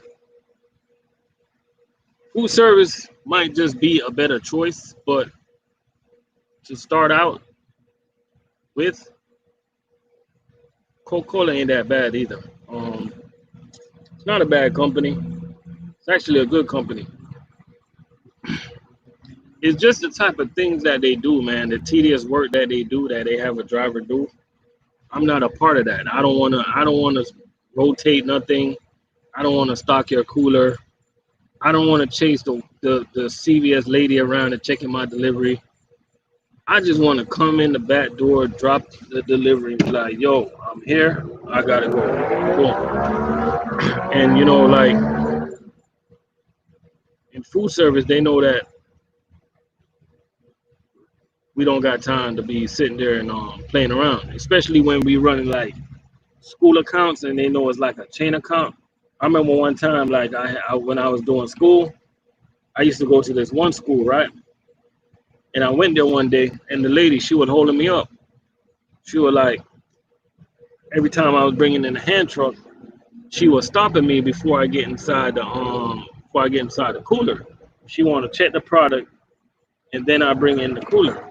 Food service might just be a better choice, but to start out with, Coca-Cola ain't that bad either. It's not a bad company. It's actually a good company. It's just the type of things that they do, man. The tedious work that they do, that they have a driver do. I'm not a part of that. I don't wanna rotate nothing. I don't wanna stock your cooler. I don't wanna chase the CVS lady around and checking my delivery. I just wanna come in the back door, drop the delivery, be like, yo, I'm here, I gotta go. Boom. And like in food service, they know that we don't got time to be sitting there and playing around, especially when we running like school accounts and they know it's like a chain account. I remember one time, like when I was doing school, I used to go to this one school, right? And I went there one day, and the lady, she was holding me up. She was like, every time I was bringing in a hand truck, she was stopping me before I get inside the cooler. She want to check the product, and then I bring in the cooler,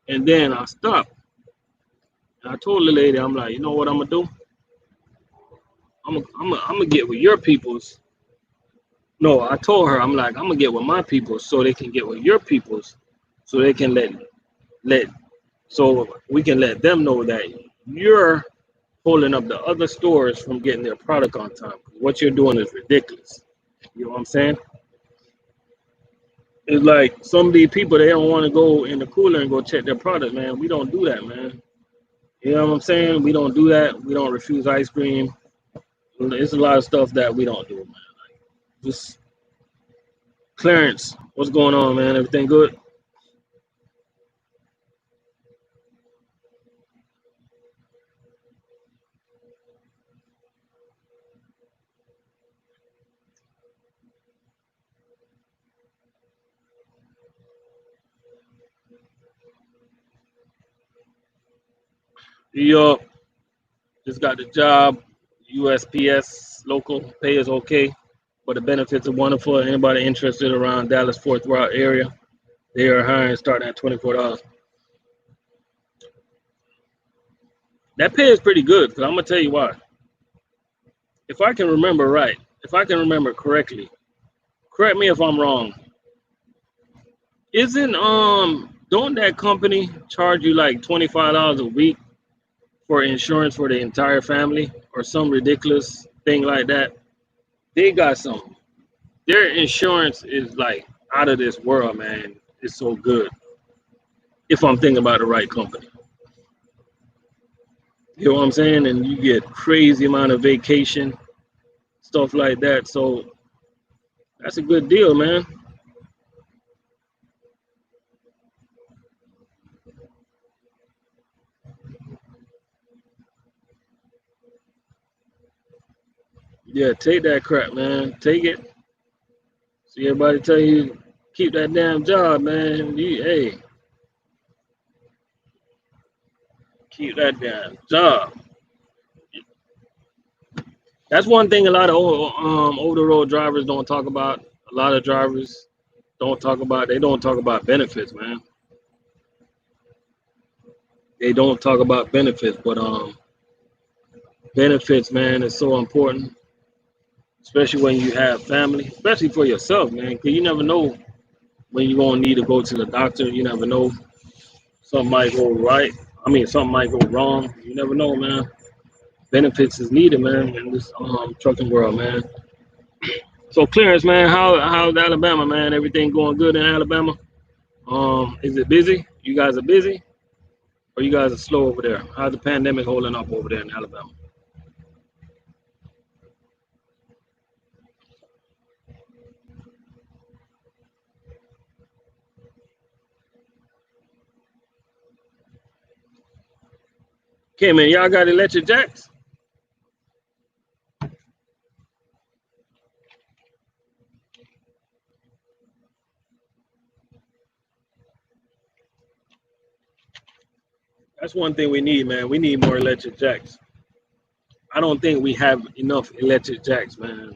and then I stop. And I told the lady, I'm like, you know what I'm gonna do? I'm gonna get with your peoples. No, I told her, I'm like, I'm gonna get with my people so they can get with your peoples, so they can let so we can let them know that you're holding up the other stores from getting their product on time. What you're doing is ridiculous. You know what I'm saying? It's like some of these people, they don't want to go in the cooler and go check their product, man. We don't do that, man. You know what I'm saying? We don't do that. We don't refuse ice cream. It's a lot of stuff that we don't do, man. Like, just Clarence, what's going on, man? Everything good? Yup. Just got the job. USPS local pay is okay, but the benefits are wonderful. Anybody interested around Dallas Fort Worth area, They are hiring starting at $24. That pay is pretty good, because I'm gonna tell you why. If I can remember right, if I can remember correctly, correct me if I'm wrong. Isn't don't that company charge you like $25 a week for insurance for the entire family or some ridiculous thing like that? They got some. Their insurance is like out of this world, man. It's so good. If I'm thinking about the right company. You know what I'm saying? And you get crazy amount of vacation, stuff like that. So that's a good deal, man. Yeah, take that crap, man. Take it. See everybody tell you keep that damn job, man. Hey, keep that damn job. That's one thing a lot of over the road drivers don't talk about. A lot of drivers don't talk about. They don't talk about benefits, man. They don't talk about benefits, but benefits, man, is so important, especially when you have family, especially for yourself, man, because you never know when you're gonna need to go to the doctor. You never know, something might go right. I mean, something might go wrong. You never know, man. Benefits is needed, man, in this trucking world, man. So Clarence, man, how's Alabama, man? Everything going good in Alabama? Is it busy? You guys are busy, or you guys are slow over there? How's the pandemic holding up over there in Alabama? Okay, man, y'all got electric jacks? That's one thing we need, man. We need more electric jacks. I don't think we have enough electric jacks, man.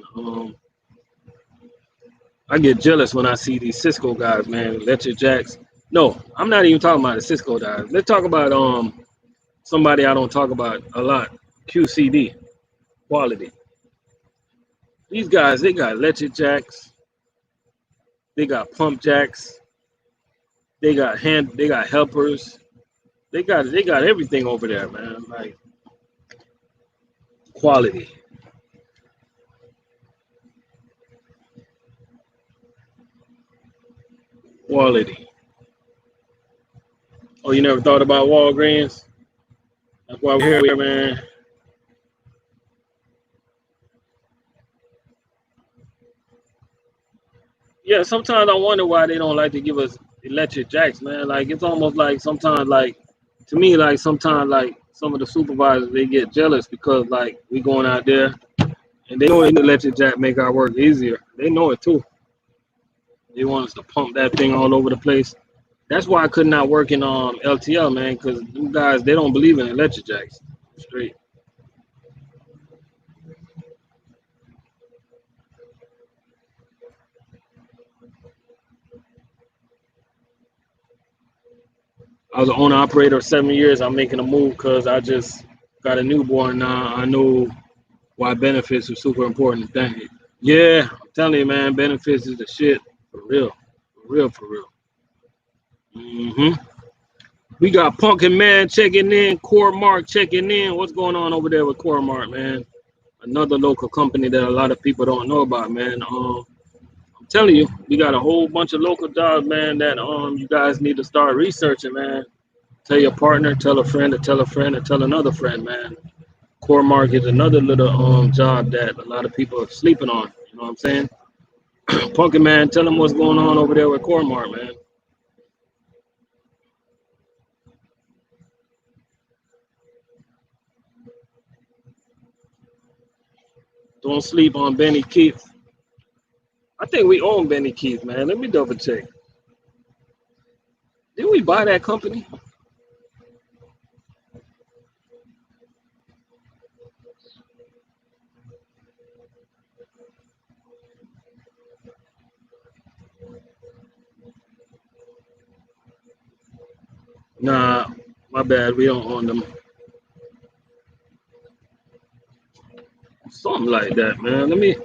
I get jealous when I see these Cisco guys, man. Electric jacks. No, I'm not even talking about the Cisco guys. Let's talk about somebody I don't talk about a lot. QCD, quality. These guys, they got electric jacks. They got pump jacks. They got helpers. They got everything over there, man. Like quality. Quality. Oh, you never thought about Walgreens? That's why we're here, man. Yeah, sometimes I wonder why they don't like to give us electric jacks, man. Like it's almost like sometimes, like to me, like sometimes, like some of the supervisors they get jealous because like we going out there and they know an electric jack make our work easier. They know it too. They want us to pump that thing all over the place. That's why I could not work in LTL, man, because you guys they don't believe in electric jacks. Straight. I was an owner operator 7 years. I'm making a move because I just got a newborn now. I know why benefits are super important. Thank you. Yeah, I'm telling you, man, benefits is the shit for real, for real, for real. hmm We got Punkin Man checking in, Core Mark checking in. What's going on over there with Core Mark, man? Another local company that a lot of people don't know about, man. I'm telling you, we got a whole bunch of local jobs, man, that you guys need to start researching, man. Tell your partner, tell a friend, or tell a friend, or tell another friend, man. Core Mark is another little job that a lot of people are sleeping on. You know what I'm saying? Punkin Man, tell them what's going on over there with Core Mark, man. Don't sleep on Benny Keith. I think we own Benny Keith, man. Let me double check. Did we buy that company? Nah, my bad. We don't own them. Something like that, man. Let me.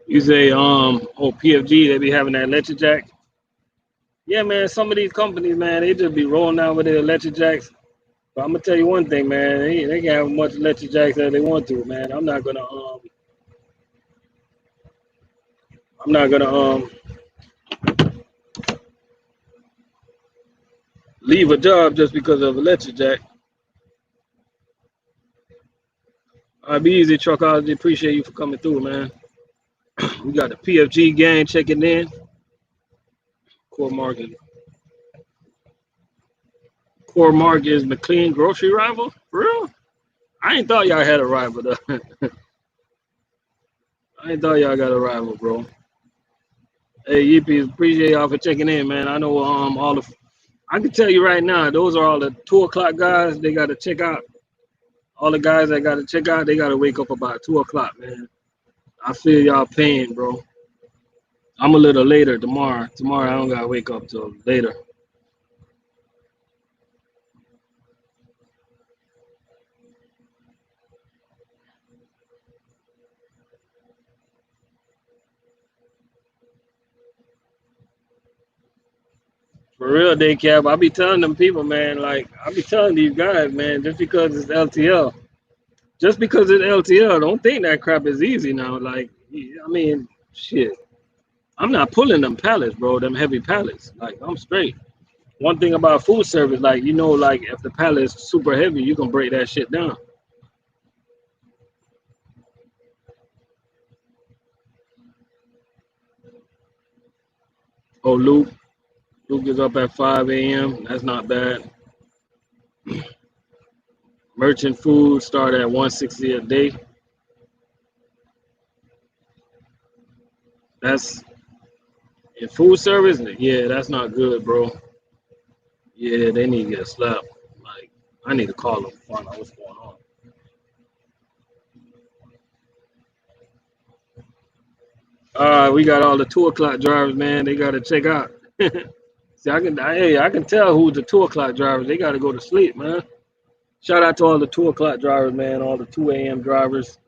You say oh PFG, they be having that electric jack. Yeah, man. Some of these companies, man, they just be rolling out with their electric jacks. But I'm gonna tell you one thing, man. They can have as much electric jacks as they want to, man. I'm not gonna leave a job just because of electric jack. I'll be easy, truckology. Appreciate you for coming through, man. We got the PFG gang checking in. Core market. Core market is McLean grocery rival. For real? I ain't thought y'all had a rival though. I ain't thought y'all got a rival, bro. Hey, Yippies, appreciate y'all for checking in, man. I know all the. I can tell you right now, those are all the 2 o'clock guys. They got to check out. All the guys that got to check out, they got to wake up about 2 o'clock, man. I feel y'all pain, bro. I'm a little later tomorrow. Tomorrow I don't gotta wake up till later. For real, day cab. I be telling them people, man. Like I be telling these guys, man. Just because it's LTL, just because it's LTL, don't think that crap is easy now. Like I mean, shit. I'm not pulling them pallets, bro. Them heavy pallets. Like I'm straight. One thing about food service, like like if the pallet is super heavy, you can break that shit down. Oh, Luke is up at 5 a.m. That's not bad. Merchant food start at 160 a day. That's in food service. Yeah, that's not good, bro. Yeah, they need to get slapped. Like I need to call them, find out what's going on. We got all the 2 o'clock drivers, man. They gotta check out. See, I can tell who's the 2 o'clock drivers. They gotta go to sleep, man. Shout out to all the 2 o'clock drivers, man. All the 2 a.m. drivers.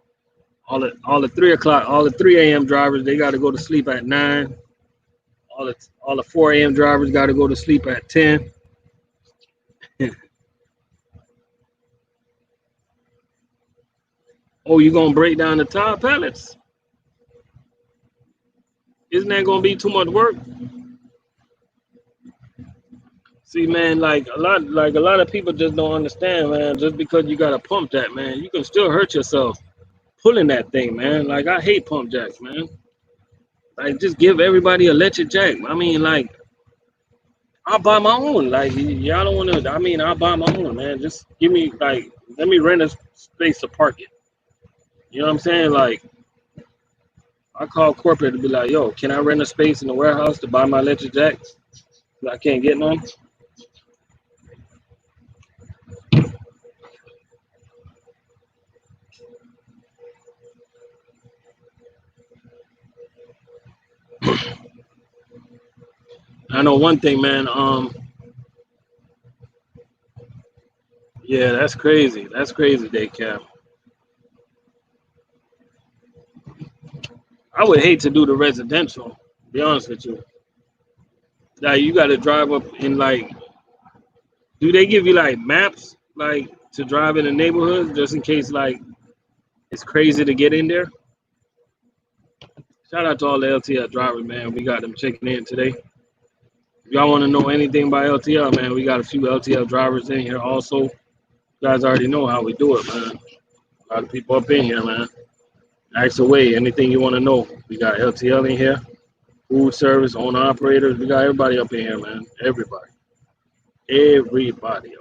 All the 3 o'clock, all the 3 a.m. drivers. They gotta go to sleep at 9. All the 4 a.m. drivers gotta go to sleep at 10. Oh, you gonna break down the tire pallets? Isn't that gonna be too much work? See, man, like a lot of people just don't understand, man. Just because you got to pump jack, man, you can still hurt yourself pulling that thing, man. Like I hate pump jacks, man. Like just give everybody a electric jack. I mean, like I'll buy my own. Like y'all don't want to. I mean, I'll buy my own, man. Just give me let me rent a space to park it. You know what I'm saying? Like I call corporate to be like, yo, can I rent a space in the warehouse to buy my electric jacks? 'Cause I can't get none. I know one thing, man. Yeah, that's crazy. That's crazy, day cab. I would hate to do the residential. To be honest with you, like you got to drive up in like. Do they give you like maps like to drive in the neighborhood just in case like it's crazy to get in there? Shout out to all the LTL drivers, man. We got them checking in today. If y'all want to know anything about LTL, man, we got a few LTL drivers in here also. You guys already know how we do it, man. A lot of people up in here, man. Ask away anything you want to know. We got LTL in here, food service, owner operators. We got everybody up in here, man. Everybody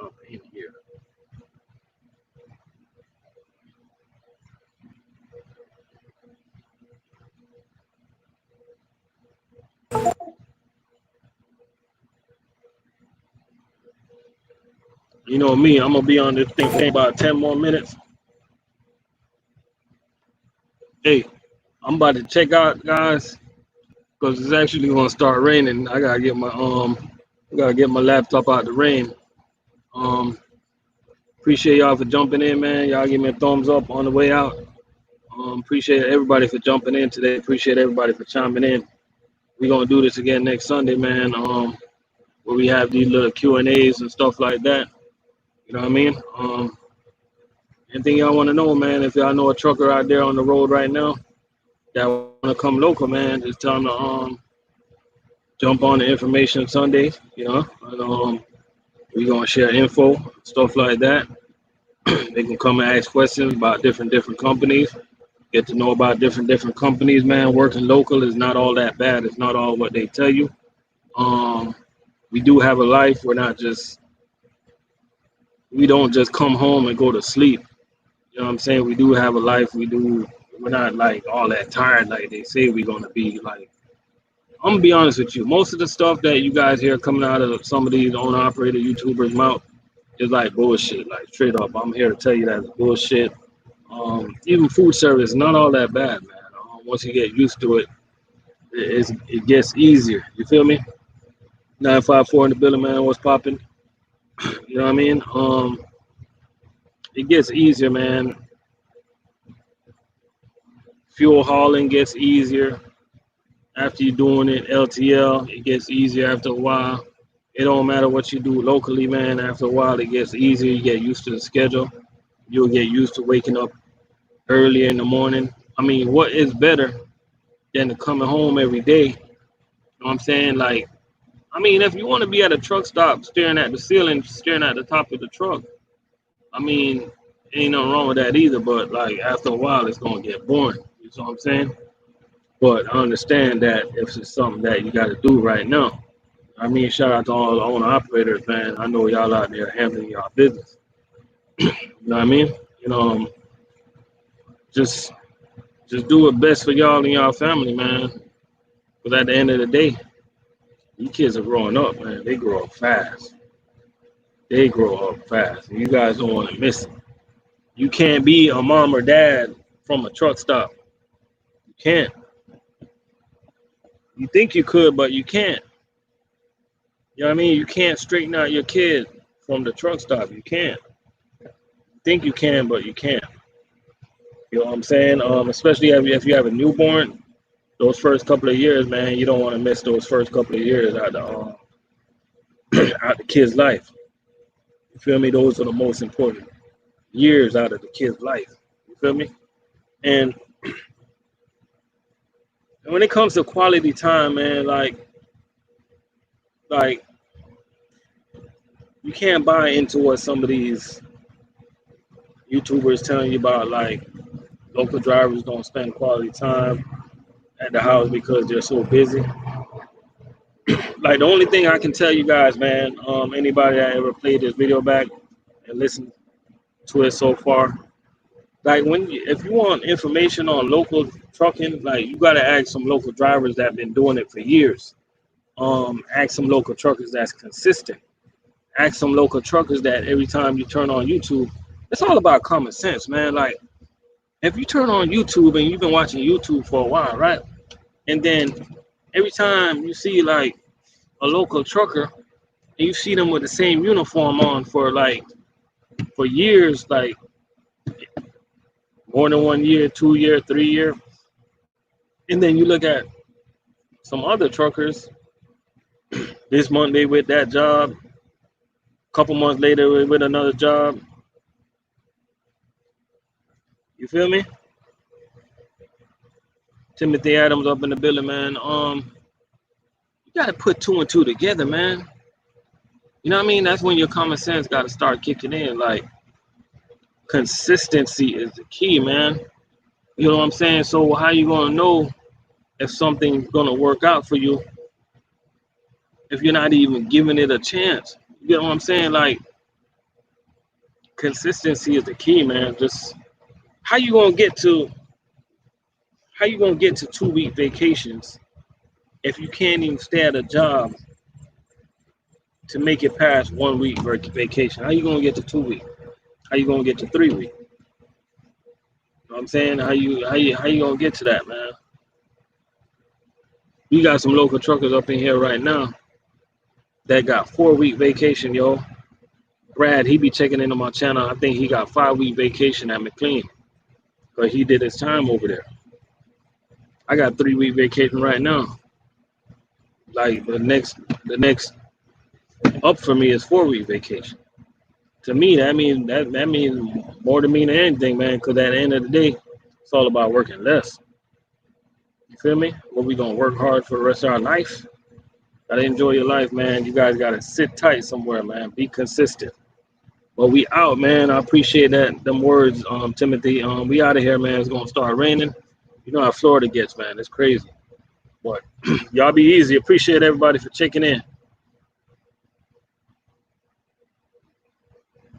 up in here. You know me, I'm gonna be on this thing for about 10 more minutes. Hey, I'm about to check out, guys, because it's actually gonna start raining. I gotta get my laptop out the rain. Um, Appreciate y'all for jumping in, man. Y'all give me a thumbs up on the way out. Appreciate everybody for jumping in today. Appreciate everybody for chiming in. We're gonna do this again next Sunday, man. Where we have these little Q&As and stuff like that. You know what I mean? Anything y'all want to know, man? If y'all know a trucker out there on the road right now that want to come local, man, just tell them to jump on the information Sunday. You know, and we gonna share info, stuff like that. They can come and ask questions about different companies. Get to know about different companies, man. Working local is not all that bad. It's not all what they tell you. We do have a life. We don't just come home and go to sleep. You know what I'm saying? We do have a life. We're not like all that tired like they say we're gonna be. Like, I'm gonna be honest with you. Most of the stuff that you guys hear coming out of some of these owner operator YouTubers' mouth is like bullshit. Like, straight up, I'm here to tell you that it's bullshit. Even food service, not all that bad, man. Once you get used to it, it gets easier. You feel me? 954 in the building, man. What's popping? You know what I mean? It gets easier, man. Fuel hauling gets easier after you're doing it. LTL, it gets easier after a while. It don't matter what you do locally, man. After a while, it gets easier. You get used to the schedule. You'll get used to waking up early in the morning. I mean, what is better than coming home every day? You know what I'm saying? Like, I mean, if you want to be at a truck stop staring at the ceiling, staring at the top of the truck, I mean, ain't nothing wrong with that either. But like, after a while, it's gonna get boring. You know what I'm saying? But I understand that if it's something that you got to do right now. I mean, shout out to all the owner operators, man. I know y'all out there handling y'all business. You know what I mean? You know, just do it best for y'all and y'all family, man. Because at the end of the day, you kids are growing up, man. They grow up fast. They grow up fast. And you guys don't want to miss it. You can't be a mom or dad from a truck stop. You can't. You think you could, but you can't. You know what I mean? You can't straighten out your kid from the truck stop. You can't. You think you can, but you can't. You know what I'm saying? Especially if you have a newborn, those first couple of years, man, you don't want to miss those first couple of years out the kid's life. You feel me? Those are the most important years out of the kid's life. You feel me? And when it comes to quality time, man, like you can't buy into what some of these YouTubers telling you about, like local drivers don't spend quality time at the house because they're so busy. Like, the only thing I can tell you guys, man, anybody that ever played this video back and listened to it so far, like if you want information on local trucking, like you gotta ask some local drivers that have been doing it for years. Ask some local truckers that's consistent. Ask some local truckers that every time you turn on YouTube, it's all about common sense, man. Like, if you turn on YouTube and you've been watching YouTube for a while, right? And then every time you see like a local trucker and you see them with the same uniform on for years, like more than 1 year, 2 year, 3 year, and then you look at some other truckers, this month they with that job, a couple months later they with another job. You feel me? Timothy Adams up in the building, man. You gotta put two and two together, man. You know what I mean? That's when your common sense gotta start kicking in. Like, consistency is the key, man. You know what I'm saying? So how you gonna know if something's gonna work out for you if you're not even giving it a chance? You know what I'm saying? Like, consistency is the key, man. Just how you gonna get to 2-week vacations if you can't even stay at a job to make it past 1 week vacation, how you gonna get to 2 weeks? How you gonna get to 3 weeks? You know what I'm saying? How you gonna get to that, man? We got some local truckers up in here right now that got 4 week vacation, yo. Brad, he be checking into my channel. I think he got 5 week vacation at McLean, but he did his time over there. I got 3 week vacation right now. Like the next up for me is 4 week vacation. To me, that means more to me than anything, man. Because at the end of the day, it's all about working less. You feel me? What we gonna work hard for the rest of our life? Gotta enjoy your life, man. You guys gotta sit tight somewhere, man. Be consistent. But we out, man. I appreciate them words, Timothy. We out of here, man. It's gonna start raining. You know how Florida gets, man. It's crazy. But y'all be easy. Appreciate everybody for checking in.